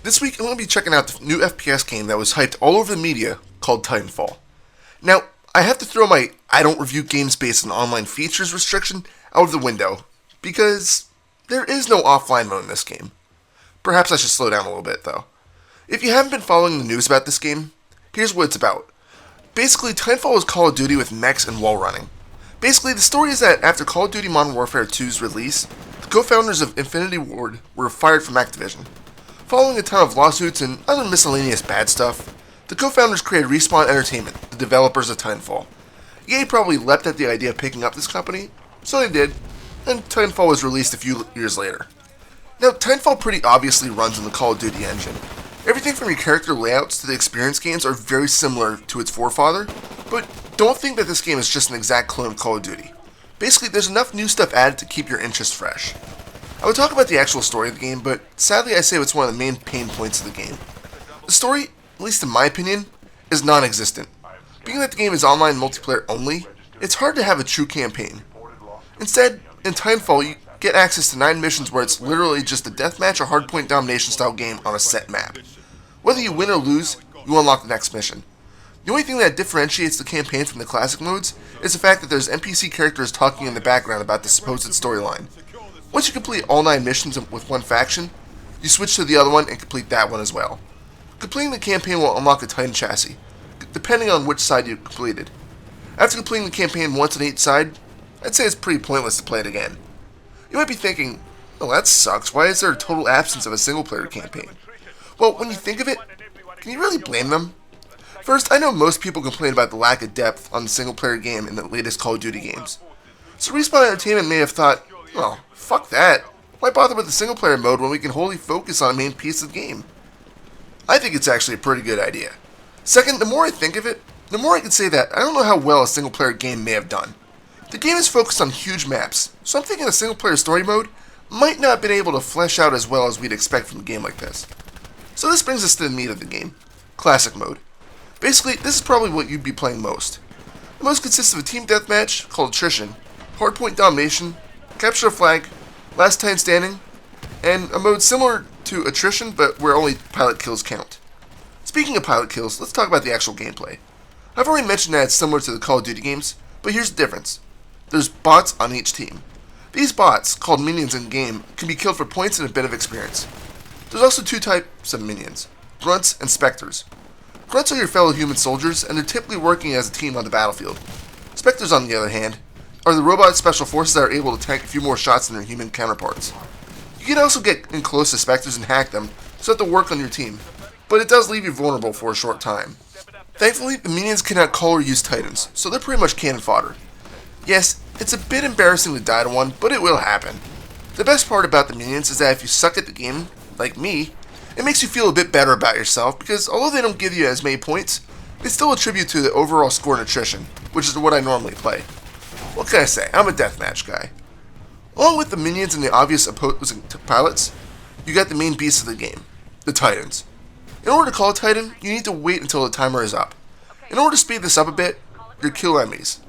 This week I'm going to be checking out the new FPS game that was hyped all over the media called Titanfall. Now, I have to throw my I don't review games based on online features restriction out of the window, because there is no offline mode in this game. Perhaps I should slow down a little bit though. If you haven't been following the news about this game, here's what it's about. Basically, Titanfall is Call of Duty with mechs and wall running. Basically, the story is that after Call of Duty Modern Warfare 2's release, the co-founders of Infinity Ward were fired from Activision. Following a ton of lawsuits and other miscellaneous bad stuff, the co-founders created Respawn Entertainment, the developers of Titanfall. EA probably leapt at the idea of picking up this company, so they did, and Titanfall was released a few years later. Now, Titanfall pretty obviously runs on the Call of Duty engine. Everything from your character layouts to the experience games are very similar to its forefather, but don't think that this game is just an exact clone of Call of Duty. Basically, there's enough new stuff added to keep your interest fresh. I would talk about the actual story of the game, but sadly I say it's one of the main pain points of the game. The story, at least in my opinion, is non-existent. Being that the game is online multiplayer only, it's hard to have a true campaign. Instead, in Titanfall, you get access to 9 missions where it's literally just a deathmatch or hardpoint domination style game on a set map. Whether you win or lose, you unlock the next mission. The only thing that differentiates the campaign from the classic modes is the fact that there's NPC characters talking in the background about the supposed storyline. Once you complete all 9 missions with one faction, you switch to the other one and complete that one as well. Completing the campaign will unlock a Titan chassis, depending on which side you completed. After completing the campaign once on each side, I'd say it's pretty pointless to play it again. You might be thinking, well, that sucks, why is there a total absence of a single player campaign? Well, when you think of it, can you really blame them? First, I know most people complain about the lack of depth on the single player game in the latest Call of Duty games. So Respawn Entertainment may have thought, well, fuck that. Why bother with the single player mode when we can wholly focus on a main piece of the game? I think it's actually a pretty good idea. Second, the more I think of it, the more I can say that I don't know how well a single player game may have done. The game is focused on huge maps, so I'm thinking a single player story mode might not have been able to flesh out as well as we'd expect from a game like this. So this brings us to the meat of the game, Classic Mode. Basically, this is probably what you'd be playing most. The most consists of a team deathmatch called Attrition, hardpoint domination, capture a flag, last time standing, and a mode similar to Attrition but where only pilot kills count. Speaking of pilot kills, let's talk about the actual gameplay. I've already mentioned that it's similar to the Call of Duty games, but here's the difference. There's bots on each team. These bots, called minions in game, can be killed for points and a bit of experience. There's also 2 types of minions, grunts and specters. Grunts are your fellow human soldiers, and they're typically working as a team on the battlefield. Specters, on the other hand, are the robot special forces that are able to tank a few more shots than their human counterparts. You can also get in close to specters and hack them, so you have to work on your team, but it does leave you vulnerable for a short time. Thankfully, the minions cannot call or use titans, so they're pretty much cannon fodder. Yes, it's a bit embarrassing to die to one, but it will happen. The best part about the minions is that if you suck at the game, like me, it makes you feel a bit better about yourself because although they don't give you as many points, they still attribute to the overall score in attrition, which is what I normally play. What can I say? I'm a deathmatch guy. Along with the minions and the obvious opposing pilots, you got the main beast of the game, the Titans. In order to call a Titan, you need to wait until the timer is up. In order to speed this up a bit, you kill enemies.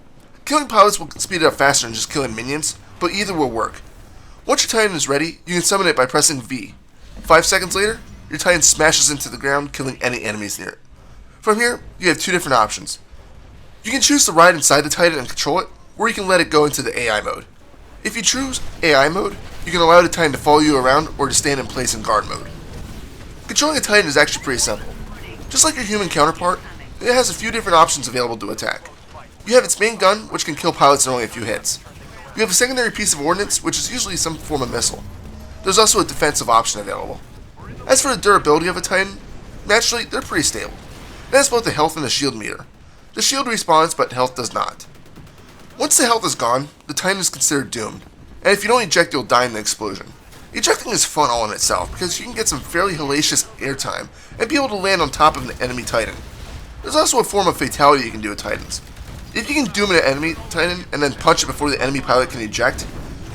Killing pilots will speed it up faster than just killing minions, but either will work. Once your Titan is ready, you can summon it by pressing V. 5 seconds later, your Titan smashes into the ground, killing any enemies near it. From here, you have 2 different options. You can choose to ride inside the Titan and control it, or you can let it go into the AI mode. If you choose AI mode, you can allow the Titan to follow you around or to stand in place in guard mode. Controlling a Titan is actually pretty simple. Just like your human counterpart, it has a few different options available to attack. You have its main gun, which can kill pilots in only a few hits. You have a secondary piece of ordnance, which is usually some form of missile. There's also a defensive option available. As for the durability of a Titan, naturally, they're pretty stable. It has both a health and a shield meter. The shield respawns, but health does not. Once the health is gone, the Titan is considered doomed, and if you don't eject, you'll die in the explosion. Ejecting is fun all in itself, because you can get some fairly hellacious airtime and be able to land on top of an enemy Titan. There's also a form of fatality you can do with Titans. If you can doom an enemy Titan and then punch it before the enemy pilot can eject,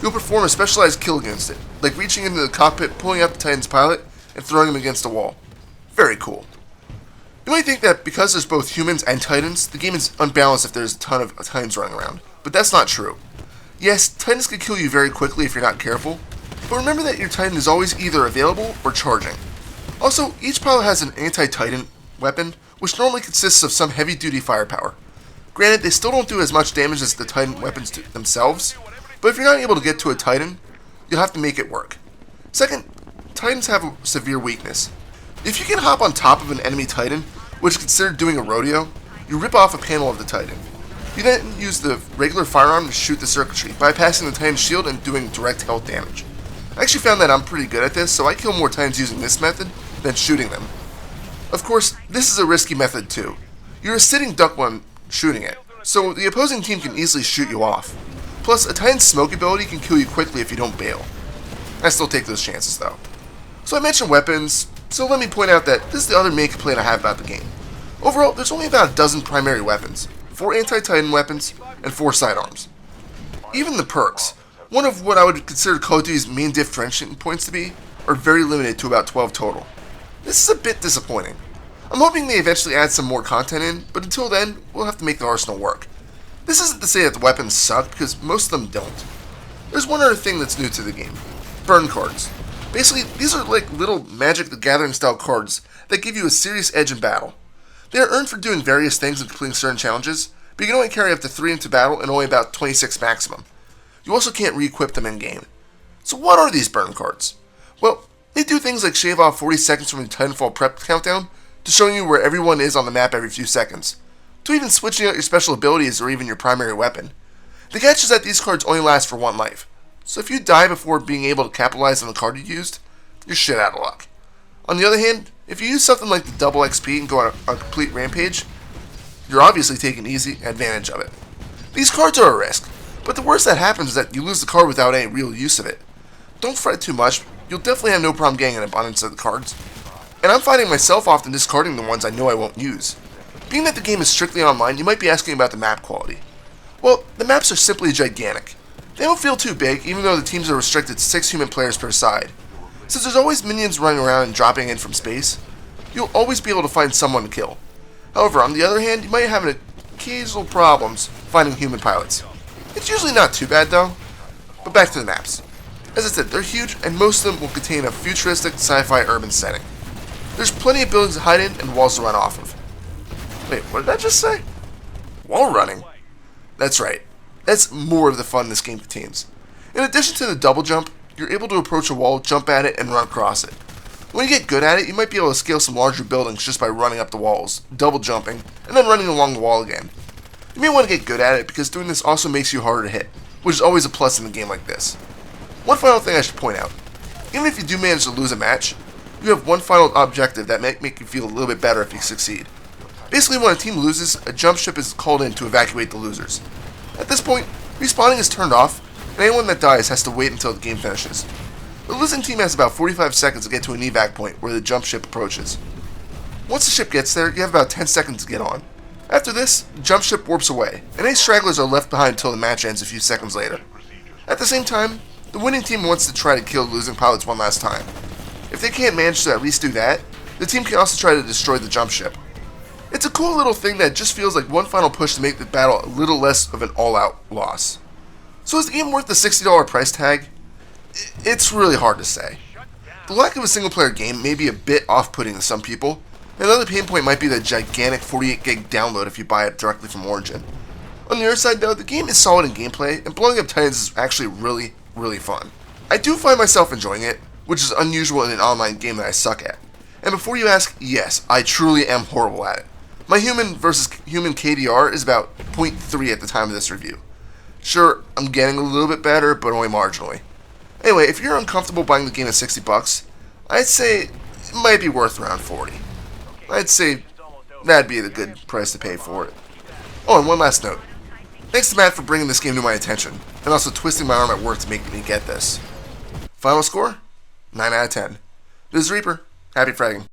you'll perform a specialized kill against it, like reaching into the cockpit, pulling out the Titan's pilot, and throwing him against a wall. Very cool. You might think that because there's both humans and Titans, the game is unbalanced if there's a ton of Titans running around, but that's not true. Yes, Titans can kill you very quickly if you're not careful, but remember that your Titan is always either available or charging. Also, each pilot has an anti-Titan weapon, which normally consists of some heavy-duty firepower. Granted, they still don't do as much damage as the Titan weapons do themselves, but if you're not able to get to a Titan, you'll have to make it work. Second, Titans have a severe weakness. If you can hop on top of an enemy Titan, which is considered doing a rodeo, you rip off a panel of the Titan. You then use the regular firearm to shoot the circuitry, bypassing the Titan's shield and doing direct health damage. I actually found that I'm pretty good at this, so I kill more Titans using this method than shooting them. Of course, this is a risky method too. You're a sitting duck when shooting it, so the opposing team can easily shoot you off. Plus, a Titan's smoke ability can kill you quickly if you don't bail. I still take those chances though. So I mentioned weapons, so let me point out that this is the other main complaint I have about the game. Overall, there's only about a dozen primary weapons, 4 anti-Titan weapons, and 4 sidearms. Even the perks, one of what I would consider Call of Duty's main differentiating points to be, are very limited to about 12 total. This is a bit disappointing. I'm hoping they eventually add some more content in, but until then, we'll have to make the arsenal work. This isn't to say that the weapons suck, because most of them don't. There's one other thing that's new to the game. Burn cards. Basically, these are like little Magic the Gathering style cards that give you a serious edge in battle. They are earned for doing various things and completing certain challenges, but you can only carry up to 3 into battle and only about 26 maximum. You also can't re-equip them in-game. So what are these burn cards? Well, they do things like shave off 40 seconds from the Titanfall prep countdown to showing you where everyone is on the map every few seconds, to even switching out your special abilities or even your primary weapon. The catch is that these cards only last for 1 life, so if you die before being able to capitalize on the card you used, you're shit out of luck. On the other hand, if you use something like the double XP and go on a complete rampage, you're obviously taking easy advantage of it. These cards are a risk, but the worst that happens is that you lose the card without any real use of it. Don't fret too much, you'll definitely have no problem getting an abundance of the cards. And I'm finding myself often discarding the ones I know I won't use. Being that the game is strictly online, you might be asking about the map quality. Well, the maps are simply gigantic. They don't feel too big, even though the teams are restricted to 6 human players per side. Since there's always minions running around and dropping in from space, you'll always be able to find someone to kill. However, on the other hand, you might have occasional problems finding human pilots. It's usually not too bad though. But back to the maps. As I said, they're huge, and most of them will contain a futuristic sci-fi urban setting. There's plenty of buildings to hide in and walls to run off of. Wait, what did I just say? Wall running? That's right. That's more of the fun this game contains. In addition to the double jump, you're able to approach a wall, jump at it, and run across it. When you get good at it, you might be able to scale some larger buildings just by running up the walls, double jumping, and then running along the wall again. You may want to get good at it because doing this also makes you harder to hit, which is always a plus in a game like this. One final thing I should point out. Even if you do manage to lose a match, you have one final objective that may make you feel a little bit better if you succeed. Basically, when a team loses, a jump ship is called in to evacuate the losers. At this point, respawning is turned off, and anyone that dies has to wait until the game finishes. The losing team has about 45 seconds to get to an evac point where the jump ship approaches. Once the ship gets there, you have about 10 seconds to get on. After this, the jump ship warps away, and any stragglers are left behind until the match ends a few seconds later. At the same time, the winning team wants to try to kill losing pilots one last time. If they can't manage to at least do that, the team can also try to destroy the jump ship. It's a cool little thing that just feels like one final push to make the battle a little less of an all-out loss. So is the game worth the $60 price tag? It's really hard to say. The lack of a single-player game may be a bit off-putting to some people. Another pain point might be the gigantic 48 gig download if you buy it directly from Origin. On the other side though, the game is solid in gameplay, and blowing up Titans is actually really fun. I do find myself enjoying it, which is unusual in an online game that I suck at. And before you ask, yes, I truly am horrible at it. My human versus human KDR is about 0.3 at the time of this review. Sure, I'm getting a little bit better, but only marginally. Anyway, if you're uncomfortable buying the game at $60, I'd say it might be worth around 40. I'd say that'd be the good price to pay for it. Oh, and one last note. Thanks to Matt for bringing this game to my attention, and also twisting my arm at work to make me get this. Final score? 9 out of 10. This is Reaper. Happy fragging.